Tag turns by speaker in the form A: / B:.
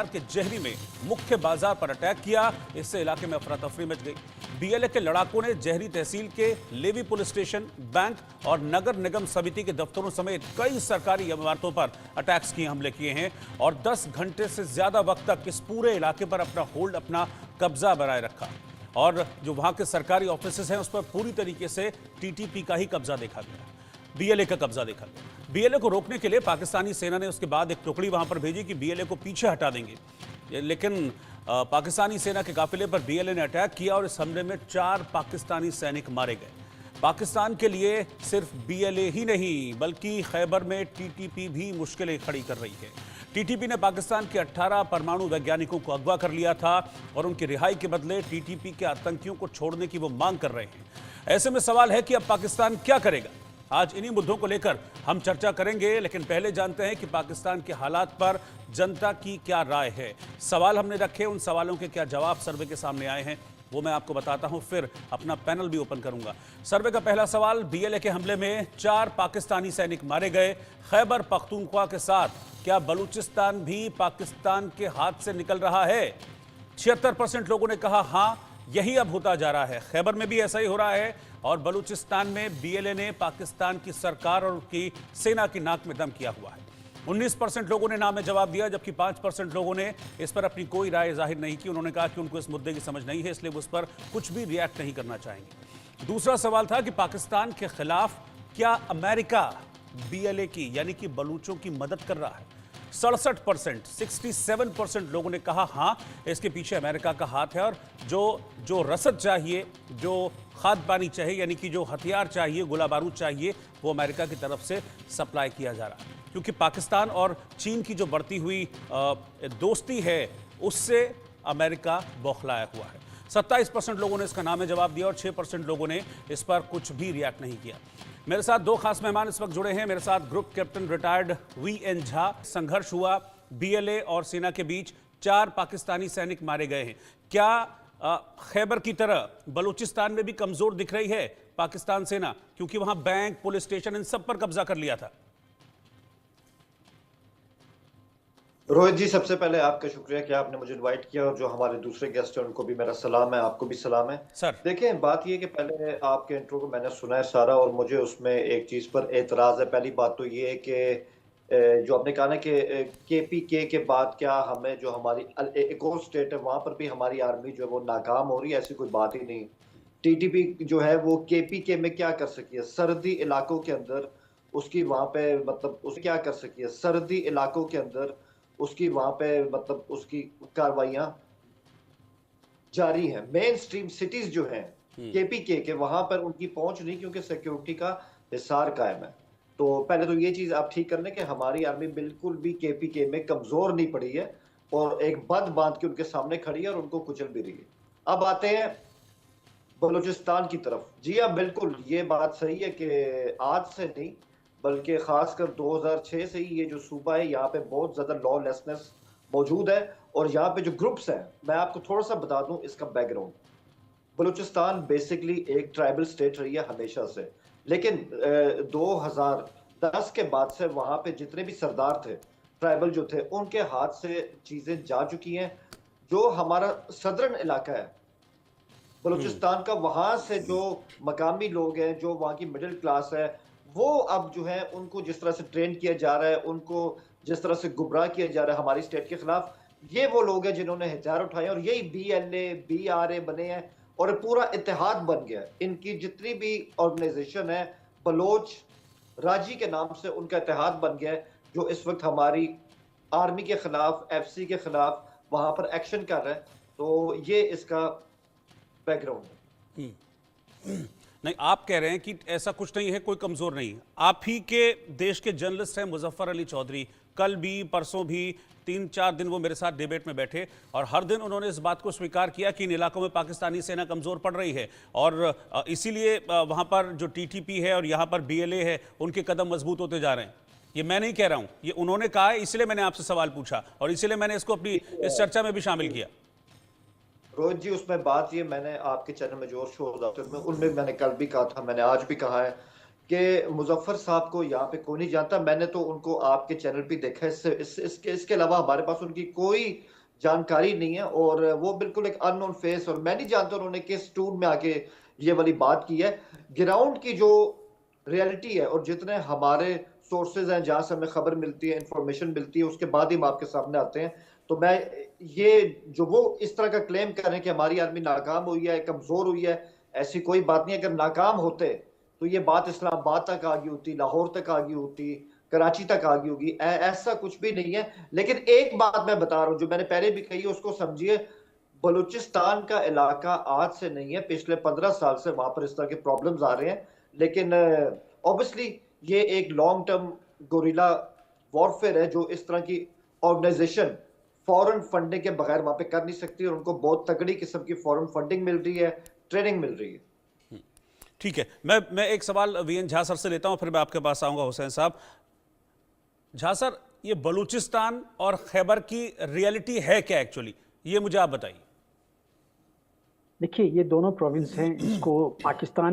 A: बाजार के जहरी में मुख्य बाजार पर अटैक किया। इससे इलाके में अफरा तफरी मच गई। बीएलए के लड़ाकों ने जहरी तहसील के लेवी पुलिस स्टेशन, बैंक और नगर निगम समिति के दफ्तरों समेत कई सरकारी इमारतों पर अटैक्स किए, हमले किए हैं और 10 घंटे से ज्यादा वक्त तक इस पूरे इलाके पर अपना कब्जा बनाए रखा। और जो वहां के सरकारी ऑफिसेज हैं उस पर पूरी तरीके से टीटीपी का ही कब्जा देखा गया, बीएलए का कब्जा देखा गया। बीएलए को रोकने के लिए पाकिस्तानी सेना ने उसके बाद एक टुकड़ी वहां पर भेजी कि बीएलए को पीछे हटा देंगे, लेकिन पाकिस्तानी सेना के काफिले पर बीएलए ने अटैक किया और इस हमले में 4 पाकिस्तानी सैनिक मारे गए। पाकिस्तान के लिए सिर्फ बीएलए ही नहीं बल्कि खैबर में टीटीपी भी मुश्किलें खड़ी कर रही है। टीटीपी ने पाकिस्तान के 18 परमाणु वैज्ञानिकों को अगवा कर लिया था और उनकी रिहाई के बदले टीटीपी के आतंकियों को छोड़ने की वो मांग कर रहे हैं। ऐसे में सवाल है कि अब पाकिस्तान क्या करेगा। आज इन्हीं मुद्दों को लेकर हम चर्चा करेंगे, लेकिन पहले जानते हैं कि पाकिस्तान के हालात पर जनता की क्या राय है। सवाल हमने रखे, उन सवालों के क्या जवाब सर्वे के सामने आए हैं वो मैं आपको बताता हूं, फिर अपना पैनल भी ओपन करूंगा। सर्वे का पहला सवाल, बीएलए के हमले में 4 पाकिस्तानी सैनिक मारे गए। खैबर पख्तूनख्वा के साथ क्या बलूचिस्तान भी पाकिस्तान के हाथ से निकल रहा है? 76% लोगों ने कहा हां, यही अब होता जा रहा है। खैबर में भी ऐसा ही हो रहा है और बलूचिस्तान में बीएलए ने पाकिस्तान की सरकार और उसकी सेना की नाक में दम किया हुआ है। 19% लोगों ने ना में जवाब दिया, जबकि 5% लोगों ने इस पर अपनी कोई राय जाहिर नहीं की। उन्होंने कहा कि उनको इस मुद्दे की समझ नहीं है, इसलिए वो उस पर कुछ भी रिएक्ट नहीं करना चाहेंगे। दूसरा सवाल था कि पाकिस्तान के खिलाफ क्या अमेरिका बीएलए की यानी कि बलूचों की मदद कर रहा है? 67% लोगों ने कहा हां, इसके पीछे अमेरिका का हाथ है और जो रसद चाहिए, जो खाद पानी चाहिए यानी कि जो हथियार चाहिए, गोला बारूद चाहिए, वो अमेरिका की तरफ से सप्लाई किया जा रहा है। क्योंकि पाकिस्तान और चीन की जो बढ़ती हुई दोस्ती है उससे अमेरिका बौखलाया हुआ है। 27% लोगों ने इसका नामे जवाब दिया और 6% लोगों ने इस पर कुछ भी रिएक्ट नहीं किया। मेरे साथ 2 खास मेहमान इस वक्त जुड़े हैं। मेरे साथ group captain retired V N Jha. संघर्ष हुआ बीएलए और सेना के बीच, 4 पाकिस्तानी सैनिक मारे गए हैं। क्या खैबर की तरह बलूचिस्तान में भी कमजोर दिख रही है पाकिस्तान सेना, क्योंकि वहां बैंक, पुलिस स्टेशन, इन सब पर कब्जा कर लिया था?
B: रोहित जी, सबसे पहले आपका शुक्रिया कि आपने मुझे इनवाइट किया और जो हमारे दूसरे गेस्ट हैं उनको भी मेरा सलाम है, आपको भी सलाम है
A: सर।
B: देखें, बात ये कि पहले आपके इंट्रो को मैंने सुना है सारा और मुझे उसमें एक चीज पर एतराज है। पहली बात तो ये है कि जो आपने कहा ना कि केपीके के बाद क्या हमें जो हमारी एक और स्टेट है वहां पर भी हमारी आर्मी जो है वो नाकाम हो रही है, ऐसी कोई बात ही नहीं। टीटीपी जो है वो केपीके में क्या कर सकी है? सर्दी इलाकों के अंदर उसकी वहां पे मतलब उसे क्या कर सकी है? सर्दी इलाकों के अंदर उसकी वहां पे मतलब उसकी कार्रवाइयां जारी हैं। मेन स्ट्रीम सिटीज जो हैं केपीके के वहां पर उनकी पहुंच नहीं, क्योंकि सिक्योरिटी का हिसार कायम है। तो पहले तो ये चीज आप ठीक कर लें कि हमारी आर्मी बिल्कुल भी केपीके में कमजोर नहीं पड़ी है और एक बंद बांध के उनके सामने खड़ी है और उनको कुचल भी रही है। अब आते हैं बलूचिस्तान की तरफ। जी हाँ, बिल्कुल ये बात सही है कि आज से नहीं बल्कि खासकर 2006 से ही ये जो सूबा है यहाँ पे बहुत ज्यादा लॉलेसनेस मौजूद है और यहाँ पे जो ग्रुप्स हैं, मैं आपको थोड़ा सा बता दूं इसका बैकग्राउंड। बलूचिस्तान बेसिकली एक ट्राइबल स्टेट रही है हमेशा से, लेकिन 2010 के बाद से वहां पे जितने भी सरदार थे ट्राइबल जो थे उनके हाथ से चीजें जा चुकी हैं। जो हमारा सदर्न इलाका है बलूचिस्तान का, वहां से जो मकामी लोग हैं, जो वहां की मिडिल क्लास है, वो अब जो है उनको जिस तरह से ट्रेन किया जा रहा है, उनको जिस तरह से गुमराह किया जा रहा है हमारी स्टेट के खिलाफ, ये वो लोग हैं जिन्होंने हथियार उठाए और यही बीएलए बीआरए बने हैं और पूरा इत्तेहाद बन गया। इनकी जितनी भी ऑर्गेनाइजेशन है बलोच राजी के नाम से उनका इत्तेहाद बन गया है, जो इस वक्त हमारी आर्मी के खिलाफ, एफसी के खिलाफ वहां पर एक्शन कर रहे हैं। तो ये इसका बैकग्राउंड है।
A: नहीं, आप कह रहे हैं कि ऐसा कुछ नहीं है, कोई कमजोर नहीं। आप ही के देश के जर्नलिस्ट हैं मुजफ्फर अली चौधरी, कल भी परसों भी 3-4 दिन वो मेरे साथ डिबेट में बैठे और हर दिन उन्होंने इस बात को स्वीकार किया कि इन इलाकों में पाकिस्तानी सेना कमजोर पड़ रही है और इसीलिए वहां पर जो टीटीपी है और यहाँ पर बीएलए है उनके कदम मजबूत होते जा रहे हैं। ये मैं नहीं कह रहा हूं, ये उन्होंने कहा है, इसलिए मैंने आपसे सवाल पूछा और इसीलिए मैंने इसको अपनी इस चर्चा में भी शामिल किया।
B: रोहित जी, उसमें बात ये, मैंने आपके चैनल में जो शोज आते हैं उनमें मैंने कल भी कहा था, मैंने आज भी कहा है कि मुजफ्फर साहब को यहाँ पे कोई नहीं जानता। मैंने तो उनको आपके चैनल पे देखा है, इसके अलावा हमारे पास उनकी कोई जानकारी नहीं है, और वो बिल्कुल एक अननोन फेस, और मैं नहीं जानता उन्होंने किस टूर में आके ये वाली बात की है। ग्राउंड की जो रियलिटी है और जितने हमारे सोर्सेज हैं जहां से हमें खबर मिलती है, इंफॉर्मेशन मिलती है, उसके बाद ही हम आपके सामने आते हैं। तो मैं ये जो वो इस तरह का क्लेम कर रहे हैं कि हमारी आर्मी नाकाम हुई है, कमजोर हुई है, ऐसी कोई बात नहीं है। अगर नाकाम होते तो ये बात इस्लामाबाद तक आ गई होती, लाहौर तक आ गई होती, कराची तक आ गई होगी। ऐसा कुछ भी नहीं है। लेकिन एक बात मैं बता रहा हूं जो मैंने पहले भी कही, उसको समझिए। बलूचिस्तान का इलाका आज से नहीं है, पिछले 15 साल से वहां पर इस तरह के प्रॉब्लम्स आ रहे हैं। लेकिन ऑब्वियसली ये एक लॉन्ग टर्म गोरिल्ला वॉरफेयर है जो इस तरह की ऑर्गेनाइजेशन फॉरेन फंडिंग के बगैर वहां पे कर नहीं सकती, और उनको बहुत तगड़ी किस्म की फॉरेन फंडिंग मिल रही है, ट्रेनिंग मिल रही है।
A: ठीक है, मैं एक सवाल वीएन झा सर से लेता हूं, फिर मैं आपके पास आऊंगा हुसैन साहब। झा सर, ये बलूचिस्तान और खैबर की रियलिटी है क्या एक्चुअली, ये मुझे आप बताइए।
C: देखिए, ये दोनों प्रोविंस हैं, इसको पाकिस्तान